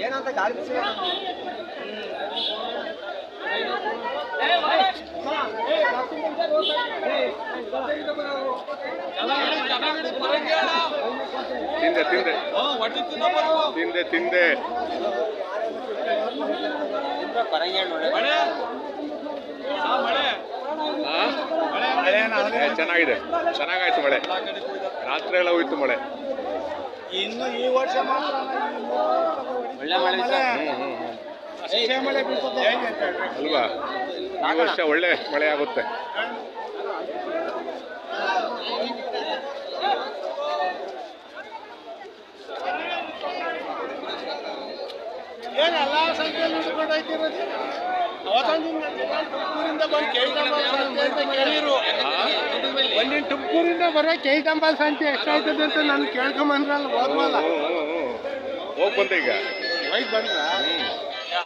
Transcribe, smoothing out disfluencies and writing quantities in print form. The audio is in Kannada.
ಏನಂತ ಗಾಳಿ ಬಿಸಿ ತಿಂದೆ ತಿಂದೆ ತಿಂದೆ ತಿಂದೆ ಚೆನ್ನಾಗಿದೆ, ಚೆನ್ನಾಗಾಯ್ತು ಮಳೆ. ರಾತ್ರಿ ಎಲ್ಲ ಹೋಯ್ತು ಮಳೆ. ಇನ್ನು ಈ ವರ್ಷ ಮಾತ್ರ ಒಳ್ಳೆ ಮಳೆ ಅಷ್ಟೇ ಮಳೆ ಬೀಳ್ತದೆ ಅಲ್ವಾ? ಈ ವರ್ಷ ಒಳ್ಳೆ ಮಳೆ ಆಗುತ್ತೆ. ಏನೆಲ್ಲ ಸಂಖ್ಯೆ ನಿಂತ್ಕೊಂಡು ಹೋಯ್ತಿರೋದು ಒಂದಿನ ತುಮಕೂರಿಂದ ಬರೋ ಕೈಗಂಬಲ್ ಸಂತೆ ಎಷ್ಟಾಯ್ತದೆ ಅಂತ ನಾನು ಕೇಳ್ಕೊಂಬಂದ್ರಲ್ಲ ಹೋದ್ಮಲ್ಲ ಹೋಗಿ ಬಂದೆ ಈಗ ಹೋಗಿ ಬಂದ್ರ